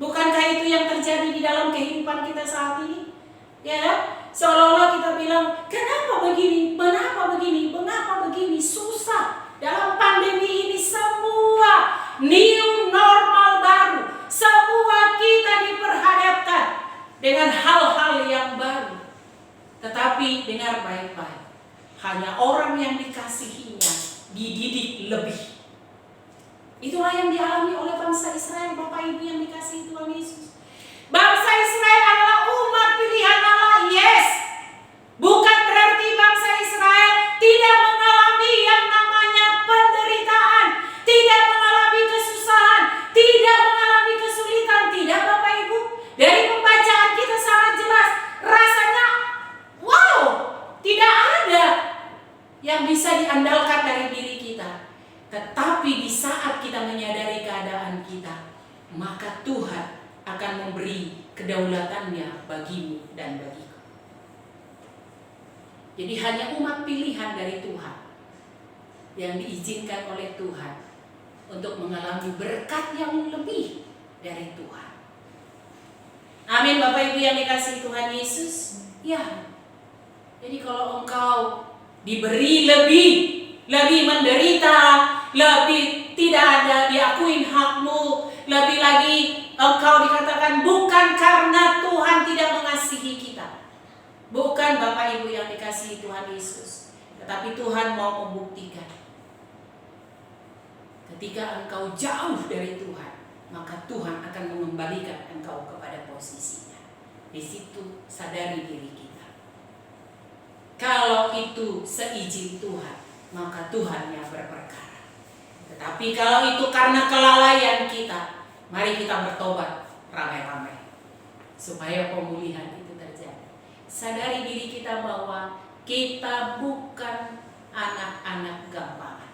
Bukankah itu yang terjadi di dalam kehidupan kita saat ini? Ya, seolah-olah kita bilang, kenapa begini, mengapa begini, mengapa begini, susah. Dalam pandemi ini semua new normal baru, semua kita diperhadapkan dengan hal-hal yang baru. Tetapi dengar baik-baik, hanya orang yang dikasihinya dididik lebih. Itulah yang dialami oleh bangsa Israel, Bapak Ibu yang dikasihi Tuhan Yesus. Bangsa Israel adalah umat pilihan Allah, yes. Bukan berarti bangsa Israel tidak mengalami yang namanya penderitaan, tidak mengalami kesusahan, tidak mengalami kesulitan, tidak Bapak Ibu. Dari pembacaan kita sangat jelas, rasanya wow, tidak ada yang bisa diandalkan dari diri kita. Tetapi di saat kita menyadari keadaan kita, maka Tuhan akan memberi kedaulatannya bagimu dan bagiku. Jadi hanya umat pilihan dari Tuhan yang diizinkan oleh Tuhan untuk mengalami berkat yang lebih dari Tuhan. Amin Bapak Ibu yang dikasihi Tuhan Yesus. Ya. Jadi kalau engkau diberi lebih menderita, lebih tidak ada diakuin hakmu, lebih lagi engkau dikatakan bukan karena Tuhan tidak mengasihi kita. Bukan Bapak Ibu yang dikasihi Tuhan Yesus, tetapi Tuhan mau membuktikan. Ketika engkau jauh dari Tuhan, maka Tuhan akan mengembalikan engkau kepada posisinya. Di situ sadari diri kita. Kalau itu seizin Tuhan, maka Tuhan yang berperkara. Tetapi kalau itu karena kelalaian kita, mari kita bertobat ramai-ramai supaya pemulihan itu terjadi. Sadari diri kita bahwa kita bukan anak-anak gampangan.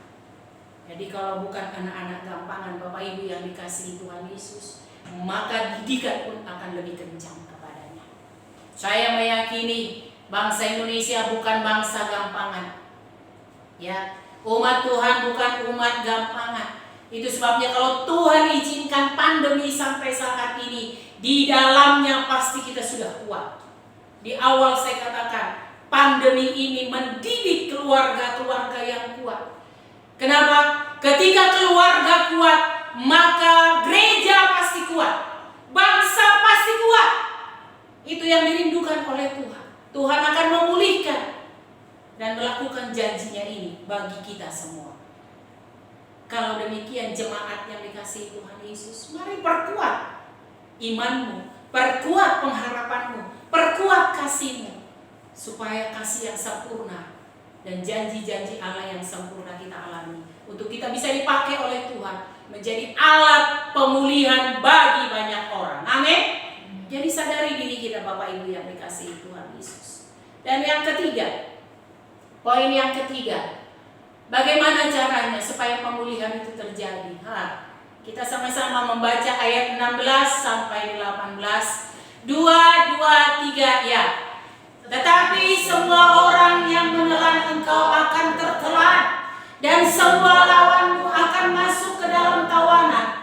Jadi kalau bukan anak-anak gampangan, Bapak Ibu yang dikasihi Tuhan Yesus, maka didikan pun akan lebih kencang kepadanya. Saya meyakini bangsa Indonesia bukan bangsa gampangan. Ya, umat Tuhan bukan umat gampangan. Itu sebabnya kalau Tuhan izinkan pandemi sampai saat ini, di dalamnya pasti kita sudah kuat. Di awal saya katakan, pandemi ini mendidik keluarga-keluarga yang kuat. Kenapa? Ketika keluarga kuat, maka gereja pasti kuat, bangsa pasti kuat. Itu yang dirindukan oleh Tuhan. Tuhan akan memulihkan dan melakukan janjinya ini bagi kita semua. Kalau demikian jemaat yang dikasihi Tuhan Yesus, mari perkuat imanmu, perkuat pengharapanmu, perkuat kasihmu, supaya kasih yang sempurna dan janji-janji Allah yang sempurna kita alami, untuk kita bisa dipakai oleh Tuhan menjadi alat pemulihan bagi banyak orang. Amin. Jadi sadari diri kita Bapak Ibu yang dikasihi Tuhan Yesus. Dan yang ketiga, poin yang ketiga, bagaimana caranya supaya pemulihan itu terjadi? Kita sama-sama membaca ayat 16 sampai 18. 2, 3, ya. Tetapi semua orang yang menelan engkau akan tertelan, dan semua lawanmu akan masuk ke dalam tawanan.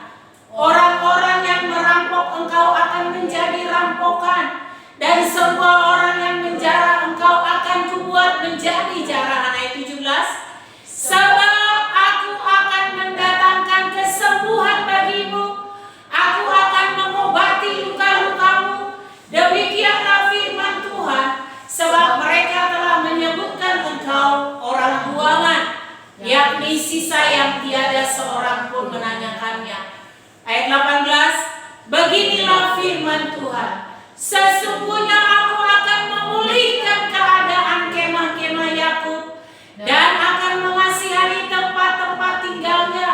Orang-orang yang merampok engkau akan menjadi rampokan, dan semua orang yang menjara engkau akan kubuat menjadi jarahan. Ayat 17. Sebab aku akan mendatangkan kesembuhan bagimu, aku akan mengobati luka-lukamu. Demikianlah firman Tuhan, sebab mereka telah menyebutkan engkau orang buangan, yakni sisa yang tiada seorang pun menanyakannya. Ayat 18. Beginilah firman Tuhan, sesungguhnya aku akan memulihkan keadaan kemah-kemah Yakub dan akan mengasihani tempat-tempat tinggalnya.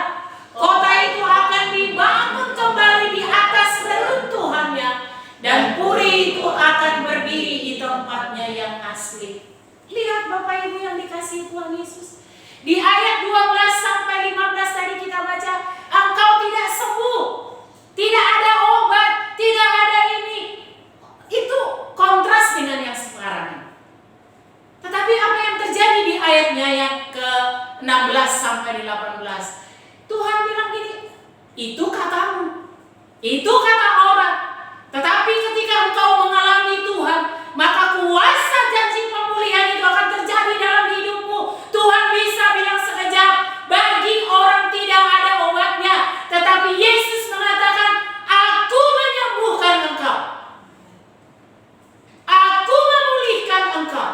Kota itu akan dibangun kembali di atas reruntuhannya, dan puri itu akan berdiri di tempatnya yang asli. Lihat Bapak Ibu yang dikasihi Tuhan Yesus. Di ayat 12 sampai 15 tadi kita baca, engkau tidak sembuh, tidak ada obat, tidak ada puas dengan yang sekarang. Tetapi apa yang terjadi di ayatnya yang ke-16 sampai 18? Tuhan bilang gini, itu katamu, itu kata orang. Tetapi ketika engkau mengalami Tuhan, maka kuasa janji pemulihan itu akan terjadi dalam hidupmu. Tuhan bisa bilang sekejap, bagi orang tidak ada obatnya. Tetapi Yesus mengatakan, aku menyembuhkan engkau. Aku memulihkan engkau.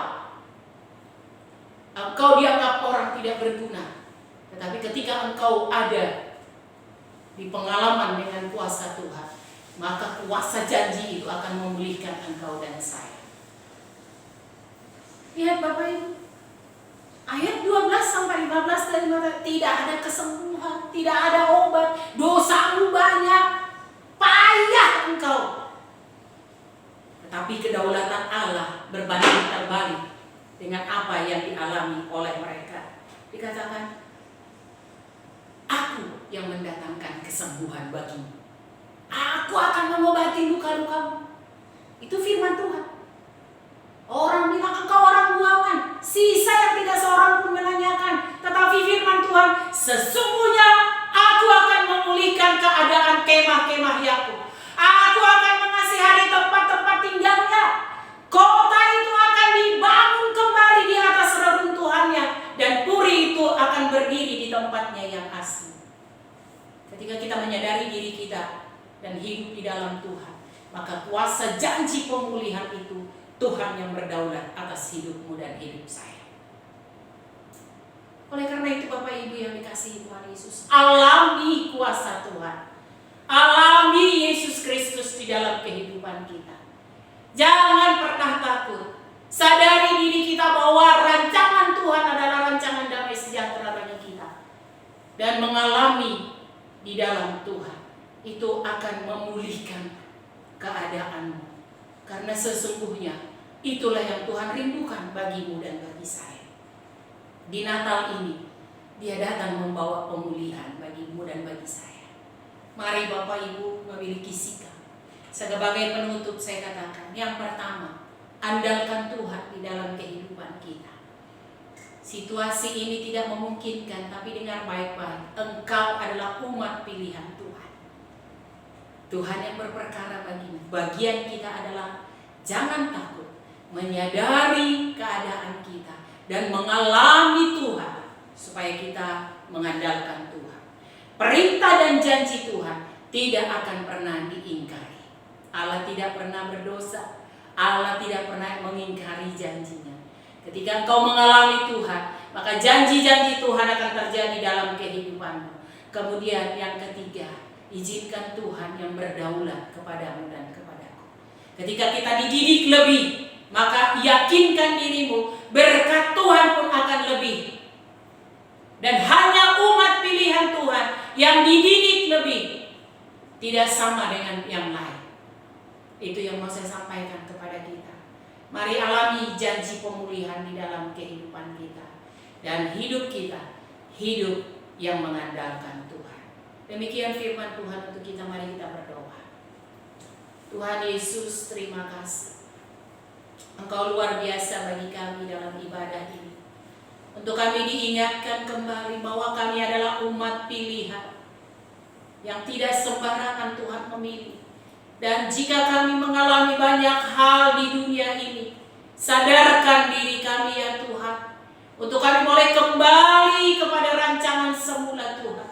Engkau dianggap orang tidak berguna. Tetapi ketika engkau ada di pengalaman dengan kuasa Tuhan, maka kuasa janji itu akan memulihkan engkau dan saya. Lihat Bapak Ibu, ayat 12 sampai 15 dari mana tidak ada kesembuhan, tidak ada obat, dosamu banyak, payah engkau. Tetapi kedaulatan Allah berbanding terbalik dengan apa yang dialami oleh mereka. Dikatakan, aku yang mendatangkan kesembuhan bagimu. Aku akan mengobati luka-lukamu. Itu firman Tuhan. Orang bilang engkau orang buangan, sisa yang tidak seorang pun menanyakan. Tetapi firman Tuhan, sesungguhnya aku akan memulihkan keadaan kemah-kemah Yakub. Aku akan mengasihani tempat-tempat tinggalnya. Kota itu akan dibangun kembali di atas reruntuhannya, dan puri itu akan berdiri di tempatnya yang asli. Ketika kita menyadari diri kita dan hidup di dalam Tuhan, maka kuasa janji pemulihan itu Tuhan yang berdaulat atas hidupmu dan hidup saya. Oleh karena itu Bapak Ibu yang dikasihi Tuhan Yesus, alami kuasa Tuhan. Alami Yesus Kristus di dalam kehidupan kita. Jangan pernah takut. Sadari diri kita bahwa rancangan Tuhan adalah rancangan damai sejahtera bagi kita. Dan mengalami di dalam Tuhan itu akan memulihkan keadaanmu. Karena sesungguhnya itulah yang Tuhan rindukan bagimu dan bagi saya. Di Natal ini Dia datang membawa pemulihan bagimu dan bagi saya. Mari Bapak Ibu memiliki sikap. Sebagai penutup saya katakan, yang pertama, andalkan Tuhan di dalam kehidupan kita. Situasi ini tidak memungkinkan, tapi dengar baik-baik, engkau adalah umat pilihan Tuhan. Tuhan yang berperkara bagimu. Bagian kita adalah jangan takut, menyadari keadaan kita dan mengalami Tuhan supaya kita mengandalkan Tuhan. Perintah dan janji Tuhan tidak akan pernah diingkari. Allah tidak pernah berdosa. Allah tidak pernah mengingkari janjinya. Ketika engkau mengalami Tuhan, maka janji-janji Tuhan akan terjadi dalam kehidupanmu. Kemudian yang ketiga, izinkan Tuhan yang berdaulat kepadamu dan kepadaku. Ketika kita dididik lebih, maka yakinkan dirimu, berkat Tuhan pun akan lebih. Dan hanya umat pilihan Tuhan yang dididik lebih, tidak sama dengan yang lain. Itu yang mau saya sampaikan kepada kita. Mari alami janji pemulihan di dalam kehidupan kita. Dan hidup kita, hidup yang mengandalkan Tuhan. Demikian firman Tuhan untuk kita. Mari kita berdoa. Tuhan Yesus, terima kasih. Engkau luar biasa bagi kami dalam ibadah ini. Untuk kami diingatkan kembali bahwa kami adalah umat pilihan yang tidak sembarangan Tuhan memilih. Dan jika kami mengalami banyak hal di dunia ini, sadarkan diri kami ya Tuhan, untuk kami boleh kembali kepada rancangan semula Tuhan.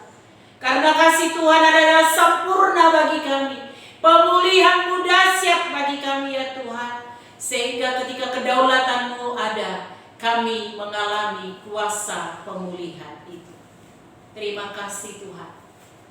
Karena kasih Tuhan adalah sempurna bagi kami, pemulihan-Mu dahsyat bagi kami ya Tuhan. Sehingga ketika kedaulatan-Mu ada, kami mengalami kuasa pemulihan itu. Terima kasih Tuhan.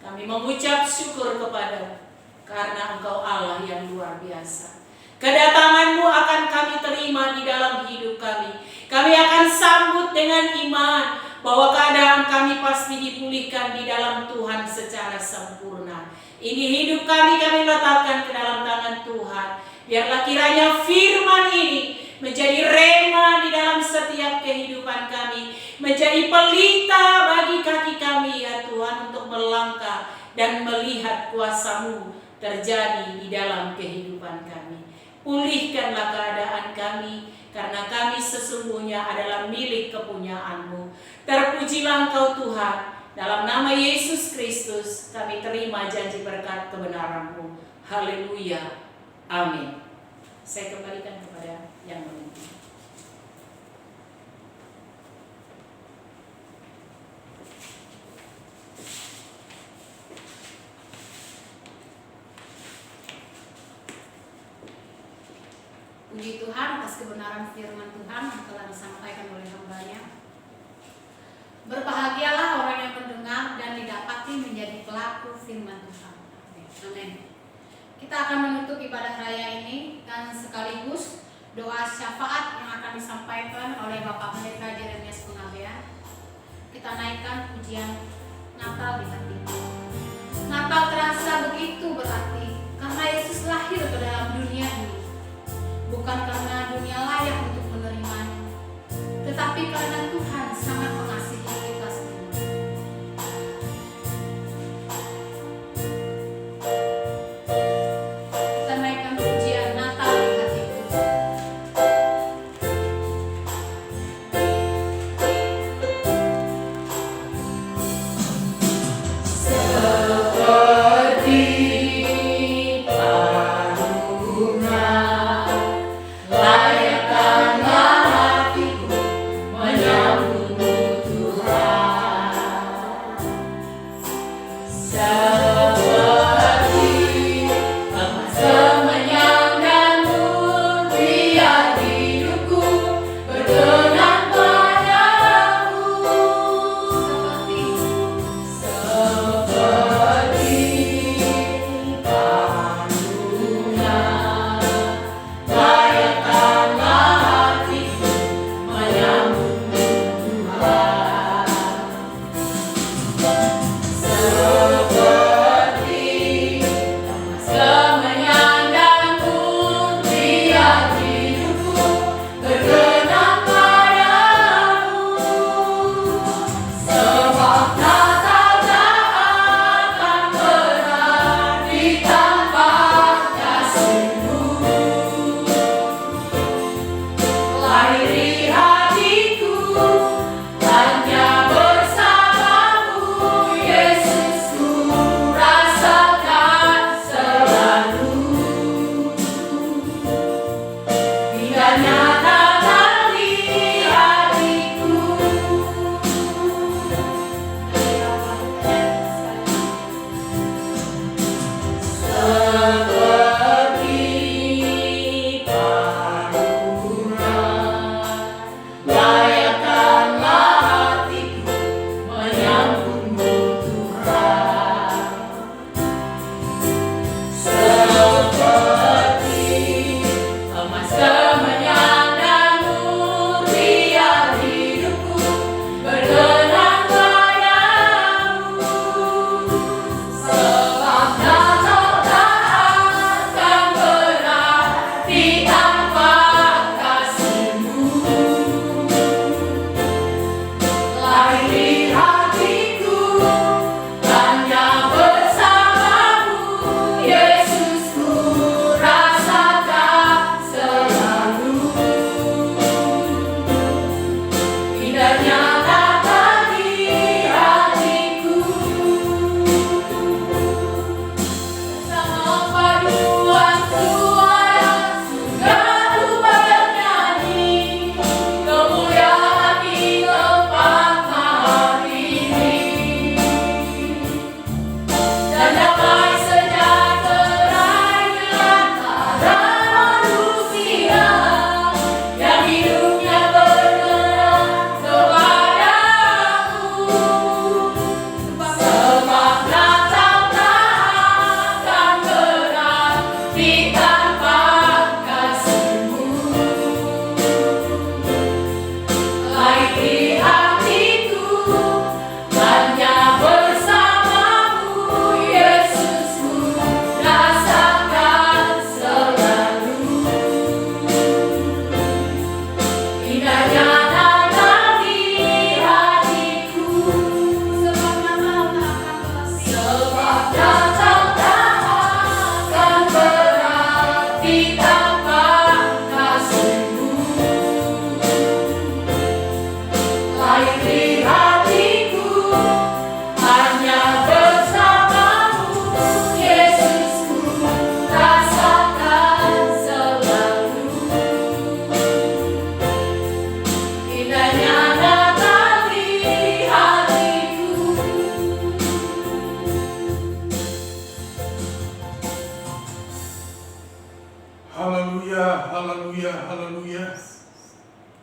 Kami mengucap syukur kepada-Mu. Karena Engkau Allah yang luar biasa. Kedatangan-Mu akan kami terima di dalam hidup kami. Kami akan sambut dengan iman bahwa keadaan kami pasti dipulihkan di dalam Tuhan secara sempurna. Ini hidup kami letakkan ke dalam tangan Tuhan. Biarlah kiranya firman ini menjadi rema di dalam setiap kehidupan kami. Menjadi pelita bagi kaki kami ya Tuhan, untuk melangkah dan melihat kuasa-Mu terjadi di dalam kehidupan kami. Pulihkanlah keadaan kami, karena kami sesungguhnya adalah milik kepunyaan-Mu. Terpujilah Engkau Tuhan. Dalam nama Yesus Kristus kami terima janji berkat kebenaran-Mu. Haleluya. Amin. Saya kembalikan kepada yang memimpin. Puji Tuhan atas kebenaran firman Tuhan yang telah disampaikan oleh hamba-Nya. Berbahagialah orang yang mendengar dan didapati menjadi pelaku firman Tuhan. Amin. Kita akan menutup ibadah raya ini dan sekaligus doa syafaat yang akan disampaikan oleh Bapak Pendeta Jeremias Pengabea. Kita naikkan pujian Natal di hatiku. Natal terasa begitu berarti karena Yesus lahir ke dalam dunia ini. Bukan karena dunia layak untuk menerimanya, tetapi karena Tuhan sangat mengasihi kita semua. Kita naikkan pujian Natal di hatiku. Layakkanlah hatiku menyambut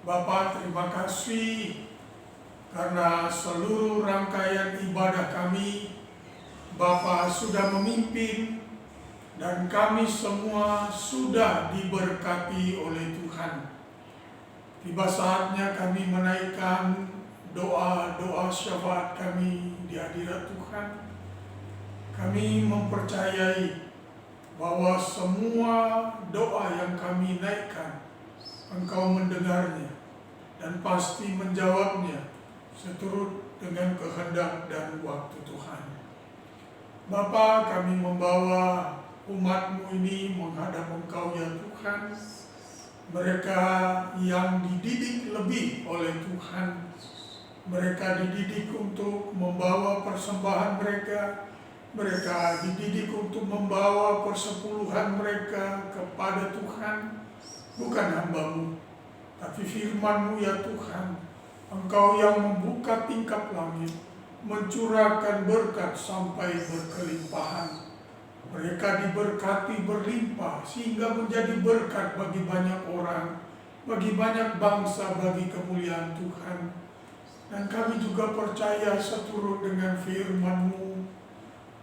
Bapa, terima kasih karena seluruh rangkaian ibadah kami Bapa sudah memimpin dan kami semua sudah diberkati oleh Tuhan. Tiba saatnya kami menaikkan doa-doa syafaat kami di hadirat Tuhan. Kami mempercayai bahwa semua doa yang kami naikkan Engkau mendengarnya dan pasti menjawabnya seturut dengan kehendak dan waktu Tuhan. Bapa, kami membawa umat-Mu ini menghadap Engkau ya Tuhan. Mereka yang dididik lebih oleh Tuhan. Mereka dididik untuk membawa persembahan mereka. Mereka dididik untuk membawa persepuluhan mereka kepada Tuhan. Bukan hamba-Mu, tapi firman-Mu ya Tuhan. Engkau yang membuka tingkap langit, mencurahkan berkat sampai berkelimpahan. Mereka diberkati berlimpah sehingga menjadi berkat bagi banyak orang, bagi banyak bangsa, bagi kemuliaan Tuhan. Dan kami juga percaya seturut dengan firman-Mu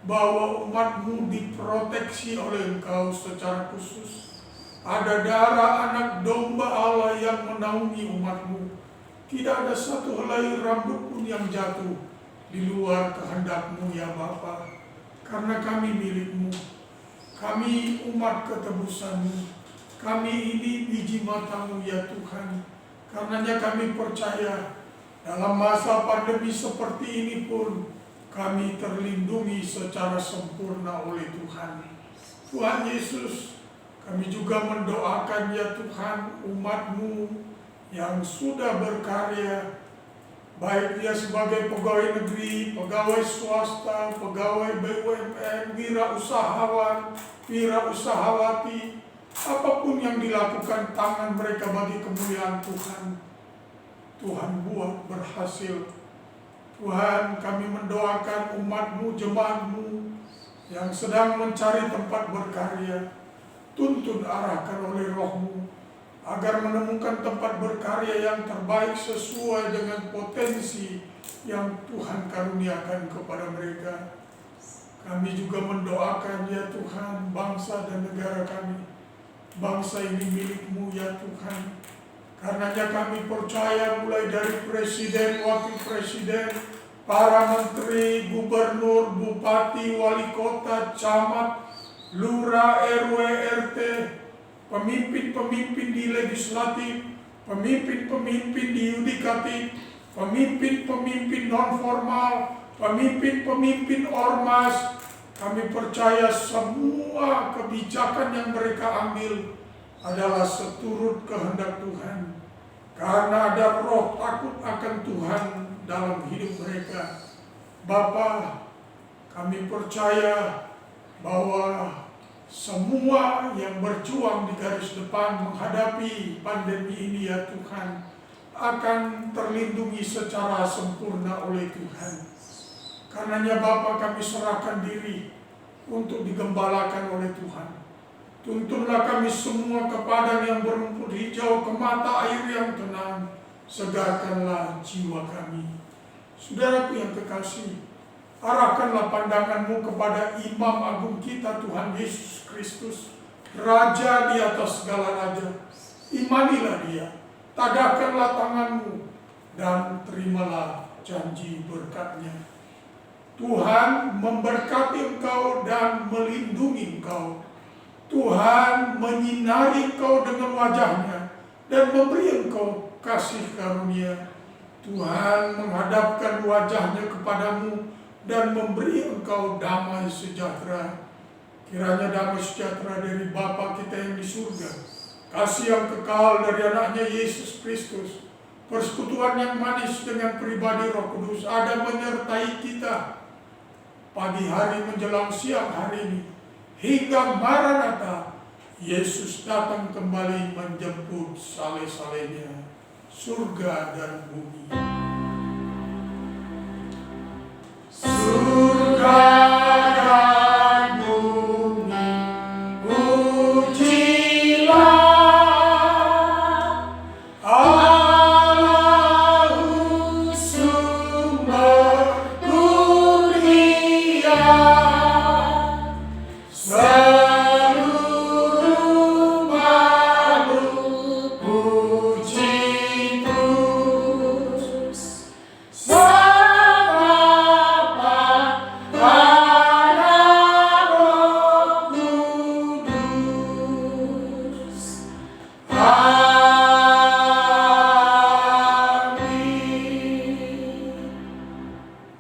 bahwa umat-Mu diproteksi oleh Engkau secara khusus. Ada darah anak domba Allah yang menaungi umat-Mu. Tidak ada satu helai rambut pun yang jatuh di luar kehendak-Mu ya Bapa. Karena kami milik-Mu. Kami umat ketebusan-Mu. Kami ini biji mata-Mu ya Tuhan. Karenanya kami percaya dalam masa pandemi seperti ini pun kami terlindungi secara sempurna oleh Tuhan. Tuhan Yesus, kami juga mendoakan ya Tuhan umat-Mu yang sudah berkarya, baik dia sebagai pegawai negeri, pegawai swasta, pegawai BUMN, wirausahawan, wirausahawati, apapun yang dilakukan tangan mereka bagi kemuliaan Tuhan, Tuhan buat berhasil. Tuhan, kami mendoakan umat-Mu, jemaat-Mu yang sedang mencari tempat berkarya. Tuntun arahkan oleh Roh-Mu agar menemukan tempat berkarya yang terbaik sesuai dengan potensi yang Tuhan karuniakan kepada mereka. Kami juga mendoakan ya Tuhan bangsa dan negara kami. Bangsa ini milik-Mu ya Tuhan. Karenanya kami percaya mulai dari presiden, wakil presiden, para menteri, gubernur, bupati, wali kota, camat, lurah, RW, RT, pemimpin-pemimpin di legislatif, pemimpin-pemimpin di yudikatif, pemimpin-pemimpin non-formal, pemimpin-pemimpin ormas. Kami percaya semua kebijakan yang mereka ambil adalah seturut kehendak Tuhan. Karena ada roh takut akan Tuhan dalam hidup mereka. Bapa, kami percaya bahwa semua yang berjuang di garis depan menghadapi pandemi ini ya Tuhan akan terlindungi secara sempurna oleh Tuhan. Karenanya Bapa, kami serahkan diri untuk digembalakan oleh Tuhan. Tuntunlah kami semua ke padang yang berumput hijau, ke mata air yang tenang. Segarkanlah jiwa kami. Saudaraku yang kekasih, arahkanlah pandangan-Mu kepada Imam Agung kita Tuhan Yesus Kristus, Raja di atas segala raja. Imanilah Dia, tadahkanlah tangan-Mu, dan terimalah janji berkat-Nya. Tuhan memberkati engkau dan melindungi engkau. Tuhan menyinari engkau dengan wajah-Nya dan memberi engkau kasih karunia. Tuhan menghadapkan wajah-Nya kepadamu dan memberi engkau damai sejahtera. Kiranya damai sejahtera dari Bapa kita yang di surga, kasih yang kekal dari anak-Nya Yesus Kristus, persekutuan yang manis dengan pribadi Roh Kudus ada menyertai kita pagi hari menjelang siang hari ini, hingga Maranatha, Yesus datang kembali menjemput saleh-salehnya, surga dan bumi. Surga dan bumi, pujilah Allah.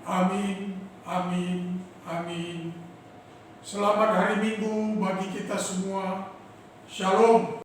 Amin, amin, amin. Selamat hari Minggu bagi kita semua. Shalom.